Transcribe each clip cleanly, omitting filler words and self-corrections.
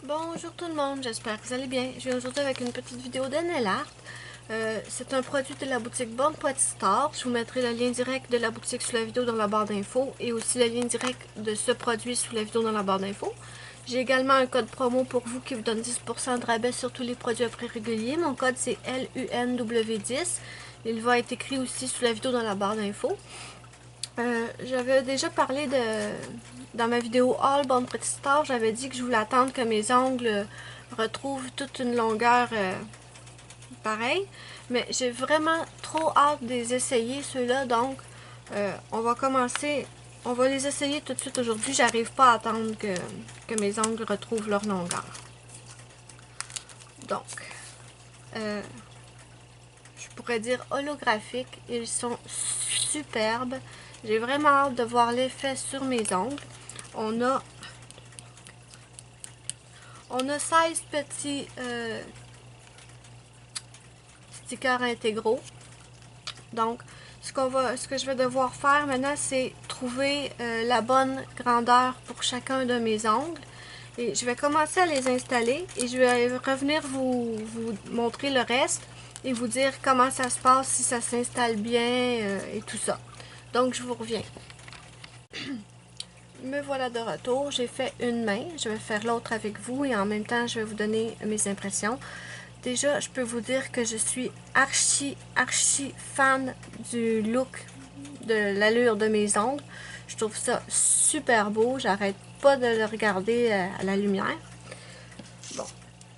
Bonjour tout le monde, j'espère que vous allez bien. Je viens aujourd'hui avec une petite vidéo de nail art. C'est un produit de la boutique Bon Petit Store. Je vous mettrai le lien direct de la boutique sous la vidéo dans la barre d'infos et aussi le lien direct de ce produit sous la vidéo dans la barre d'infos. J'ai également un code promo pour vous qui vous donne 10% de rabais sur tous les produits à prix régulier. Mon code c'est LUNW10. Il va être écrit aussi sous la vidéo dans la barre d'infos. J'avais déjà parlé dans ma vidéo All Bon Petit Store, j'avais dit que je voulais attendre que mes ongles retrouvent toute une longueur pareille. Mais j'ai vraiment trop hâte de les essayer ceux-là, donc on va commencer, on va les essayer tout de suite aujourd'hui. J'arrive pas à attendre que mes ongles retrouvent leur longueur. Donc, je pourrais dire holographiques, ils sont superbes. J'ai vraiment hâte de voir l'effet sur mes ongles. On a 16 petits stickers intégraux. Donc, ce que je vais devoir faire maintenant, c'est trouver la bonne grandeur pour chacun de mes ongles. Et je vais commencer à les installer et je vais revenir vous montrer le reste et vous dire comment ça se passe, si ça s'installe bien et tout ça. Donc, je vous reviens. Me voilà de retour. J'ai fait une main. Je vais faire l'autre avec vous et en même temps, je vais vous donner mes impressions. Déjà, je peux vous dire que je suis archi fan du look, de l'allure de mes ongles. Je trouve ça super beau. J'arrête pas de le regarder à la lumière. Bon.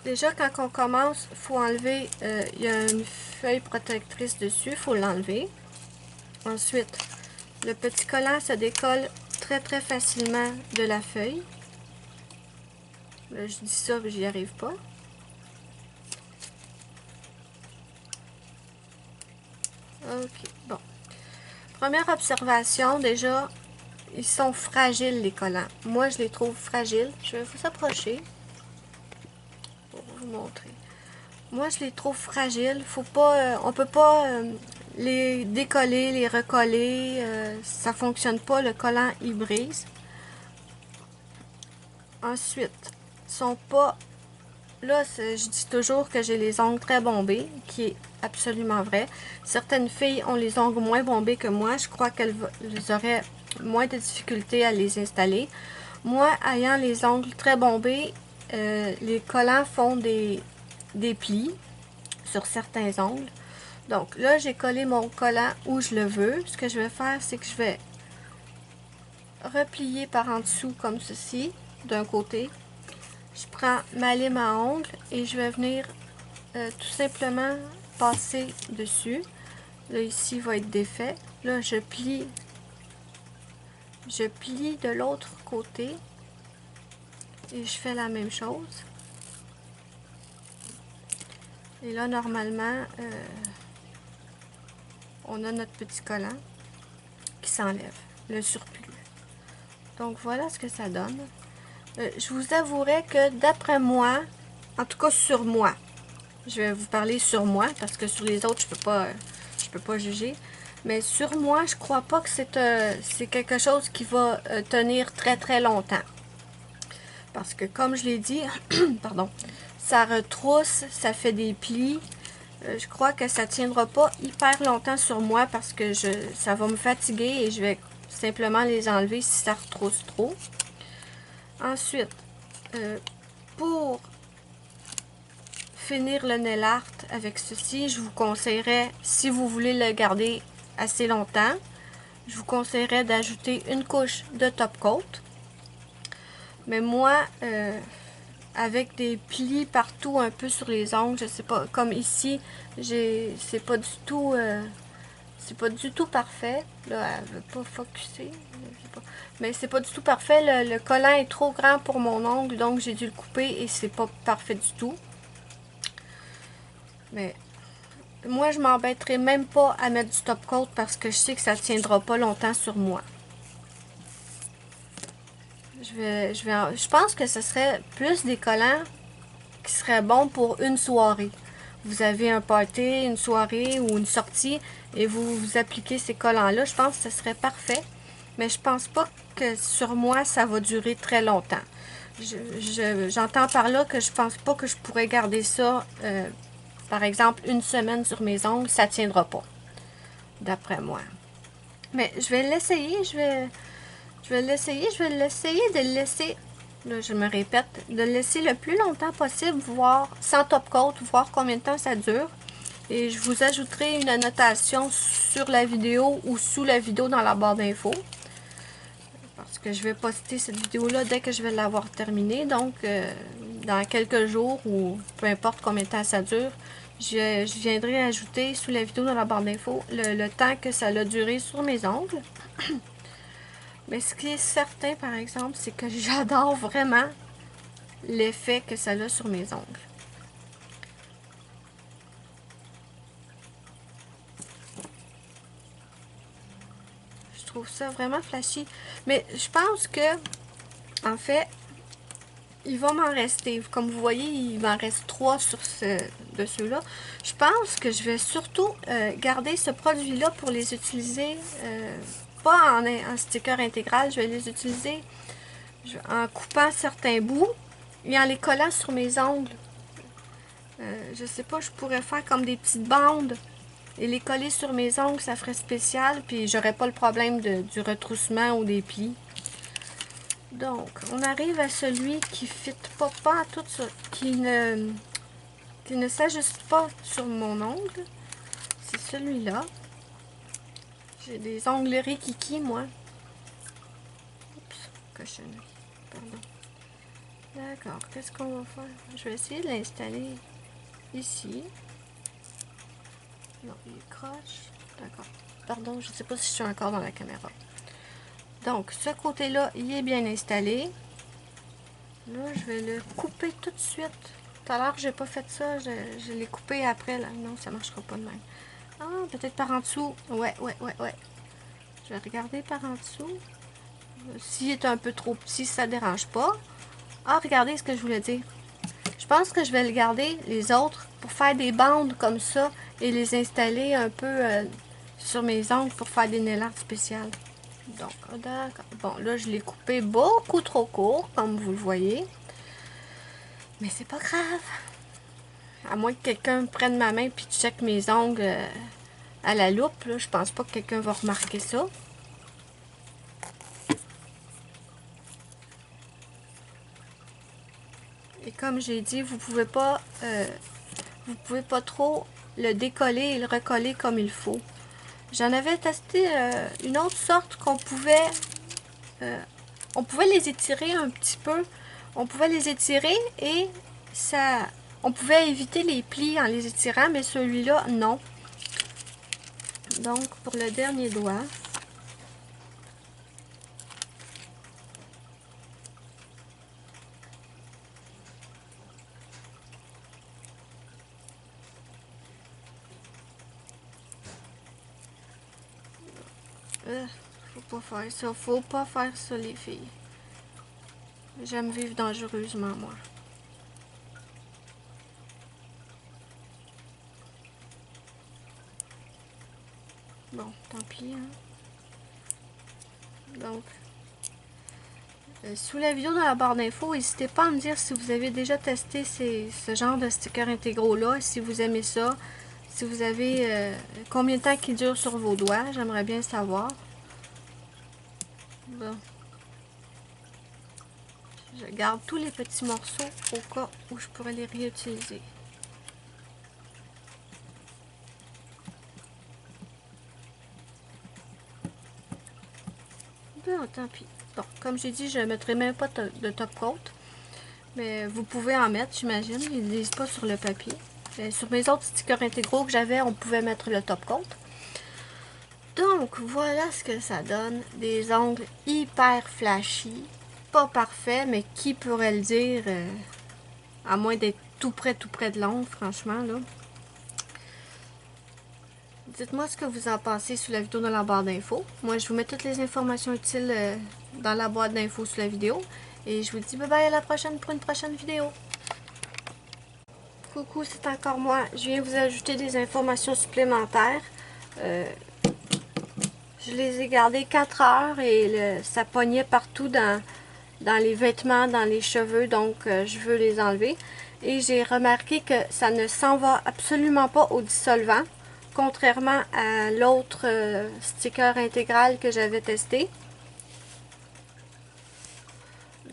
Déjà, quand on commence, il faut enlever, il y a une feuille protectrice dessus, il faut l'enlever. Ensuite, le petit collant se décolle très facilement de la feuille. Là, je dis ça, mais j'y arrive pas. Ok, bon. Première observation, déjà, ils sont fragiles les collants. Moi, je les trouve fragiles. Je vais vous approcher pour vous montrer. Moi, je les trouve fragiles. Faut pas, on peut pas les décoller, les recoller. Ça fonctionne pas. Le collant, il brise. Ensuite, ils sont pas... Là, je dis toujours que j'ai les ongles très bombés, qui est absolument vrai. Certaines filles ont les ongles moins bombés que moi. Je crois qu'elles auraient moins de difficultés à les installer. Moi, ayant les ongles très bombés, les collants font des plis sur certains ongles. Donc là, j'ai collé mon collant où je le veux. Ce que je vais faire, c'est que je vais replier par en dessous comme ceci, d'un côté. Je prends ma lime à ongles et je vais venir tout simplement passer dessus. Là, ici, va être défait. Là, je plie de l'autre côté et je fais la même chose. Et là, normalement, on a notre petit collant qui s'enlève, le surplus. Donc, voilà ce que ça donne. Je vous avouerai que d'après moi, en tout cas sur moi, je vais vous parler sur moi parce que sur les autres, je peux pas juger. Mais sur moi, je crois pas que c'est quelque chose qui va tenir très longtemps. Parce que comme je l'ai dit, pardon, ça retrousse, ça fait des plis. Je crois que ça tiendra pas hyper longtemps sur moi parce que ça va me fatiguer et je vais simplement les enlever si ça retrousse trop. Ensuite, pour finir le nail art avec ceci, je vous conseillerais, si vous voulez le garder assez longtemps, je vous conseillerais d'ajouter une couche de top coat. Mais moi, avec des plis partout un peu sur les ongles, je sais pas, comme ici, c'est pas du tout... c'est pas du tout parfait. Là, elle veut pas focusser. Mais c'est pas du tout parfait. Le collant est trop grand pour mon ongle, donc j'ai dû le couper et c'est pas parfait du tout. Mais moi, je m'embêterai même pas à mettre du top coat parce que je sais que ça tiendra pas longtemps sur moi. Je pense que ce serait plus des collants qui seraient bons pour une soirée. Vous avez un party, une soirée ou une sortie et vous appliquez ces collants-là. Je pense que ce serait parfait. Mais je pense pas que sur moi, ça va durer très longtemps. J'entends par là que je pense pas que je pourrais garder ça, par exemple, une semaine sur mes ongles. Ça tiendra pas, d'après moi. Mais je vais l'essayer, je vais l'essayer de le laisser, là je me répète, de le laisser le plus longtemps possible, voir, sans top coat, voir combien de temps ça dure. Et je vous ajouterai une annotation sur la vidéo ou sous la vidéo dans la barre d'infos. Parce que je vais poster cette vidéo-là dès que je vais l'avoir terminée. Donc, dans quelques jours ou peu importe combien de temps ça dure, je viendrai ajouter sous la vidéo dans la barre d'infos le temps que ça a duré sur mes ongles. Mais ce qui est certain, par exemple, c'est que j'adore vraiment l'effet que ça a sur mes ongles. Je trouve ça vraiment flashy. Mais je pense que, en fait, il va m'en rester. Comme vous voyez, il m'en reste 3 de ceux-là. Je pense que je vais surtout garder ce produit-là pour les utiliser, pas en sticker intégral. Je vais les utiliser en coupant certains bouts et en les collant sur mes ongles. Je sais pas, je pourrais faire comme des petites bandes et les coller sur mes ongles, ça ferait spécial, puis j'aurais pas le problème du retroussement ou des plis. Donc, on arrive à celui qui fit pas à tout ça, qui ne s'ajuste pas sur mon ongle. C'est celui-là. J'ai des ongles rikiki, moi. Oups, cochonnerie. Pardon. D'accord, qu'est-ce qu'on va faire? Je vais essayer de l'installer ici. Non, il est croche. D'accord. Pardon, je ne sais pas si je suis encore dans la caméra. Donc, ce côté-là, il est bien installé. Là, je vais le couper tout de suite. Tout à l'heure, j'ai pas fait ça. Je l'ai coupé après. Là. Non, ça marchera pas de même. Ah, peut-être par en dessous. Ouais. Je vais regarder par en dessous. S'il est un peu trop petit, ça ne dérange pas. Ah, regardez ce que je voulais dire. Je pense que je vais le garder, les autres, pour faire des bandes comme ça et les installer un peu sur mes ongles pour faire des nail art spéciales. Donc, d'accord. Bon, là, je l'ai coupé beaucoup trop court, comme vous le voyez. Mais c'est pas grave. À moins que quelqu'un prenne ma main et check mes ongles à la loupe, là, je pense pas que quelqu'un va remarquer ça. Et comme j'ai dit, vous pouvez pas trop le décoller et le recoller comme il faut. J'en avais testé une autre sorte qu'on pouvait les étirer un petit peu. On pouvait les étirer et on pouvait éviter les plis en les étirant, mais celui-là, non. Donc, pour le dernier doigt, faut pas faire ça les filles. J'aime vivre dangereusement, moi. Bon, tant pis, hein. Donc, sous la vidéo dans la barre d'infos, n'hésitez pas à me dire si vous avez déjà testé ce genre de stickers intégraux-là, si vous aimez ça, si vous avez combien de temps qui dure sur vos doigts, j'aimerais bien savoir. Bon. Je garde tous les petits morceaux au cas où je pourrais les réutiliser. Bon, tant pis. Bon, comme j'ai dit, je ne mettrai même pas de top coat. Mais vous pouvez en mettre, j'imagine. Ils ne lisent pas sur le papier. Mais sur mes autres stickers intégraux que j'avais, on pouvait mettre le top coat. Donc, voilà ce que ça donne. Des ongles hyper flashy. Pas parfait, mais qui pourrait le dire, à moins d'être tout près de l'ongle, franchement, là. Dites-moi ce que vous en pensez sous la vidéo dans la barre d'infos. Moi, je vous mets toutes les informations utiles dans la boîte d'infos sous la vidéo. Et je vous dis bye bye à la prochaine pour une prochaine vidéo. Coucou, c'est encore moi. Je viens vous ajouter des informations supplémentaires. Je les ai gardées 4 heures et ça pognait partout dans dans les vêtements, dans les cheveux, donc je veux les enlever. Et j'ai remarqué que ça ne s'en va absolument pas au dissolvant, contrairement à l'autre sticker intégral que j'avais testé.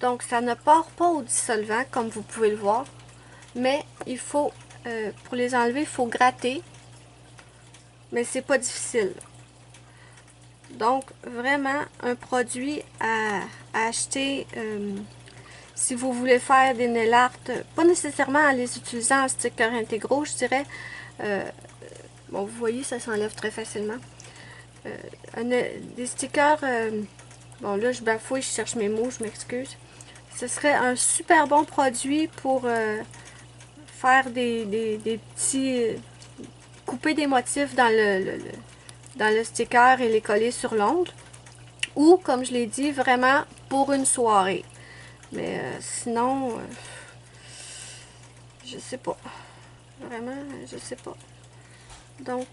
Donc ça ne part pas au dissolvant, comme vous pouvez le voir, mais il faut, pour les enlever, il faut gratter, mais c'est pas difficile. Donc vraiment un produit à acheter si vous voulez faire des nail art, pas nécessairement en les utilisant en stickers intégraux, je dirais. Bon, vous voyez, ça s'enlève très facilement. Des stickers, bon là je bafouille, je cherche mes mots, je m'excuse. Ce serait un super bon produit pour faire des petits... couper des motifs dans le sticker et les coller sur l'ongle. Ou, comme je l'ai dit, vraiment pour une soirée. Mais sinon, je sais pas. Vraiment, je sais pas. Donc,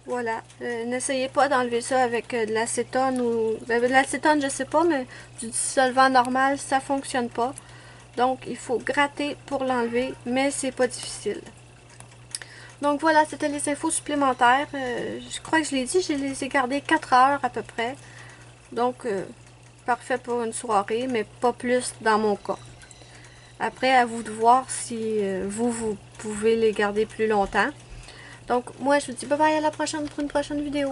voilà. N'essayez pas d'enlever ça avec de l'acétone ou... Ben, de l'acétone, je sais pas, mais du dissolvant normal, ça fonctionne pas. Donc, il faut gratter pour l'enlever, mais c'est pas difficile. Donc, voilà, c'était les infos supplémentaires. Je crois que je l'ai dit, je les ai gardées 4 heures à peu près. Donc, parfait pour une soirée, mais pas plus dans mon cas. Après, à vous de voir si vous pouvez les garder plus longtemps. Donc, moi, je vous dis bye bye à la prochaine pour une prochaine vidéo.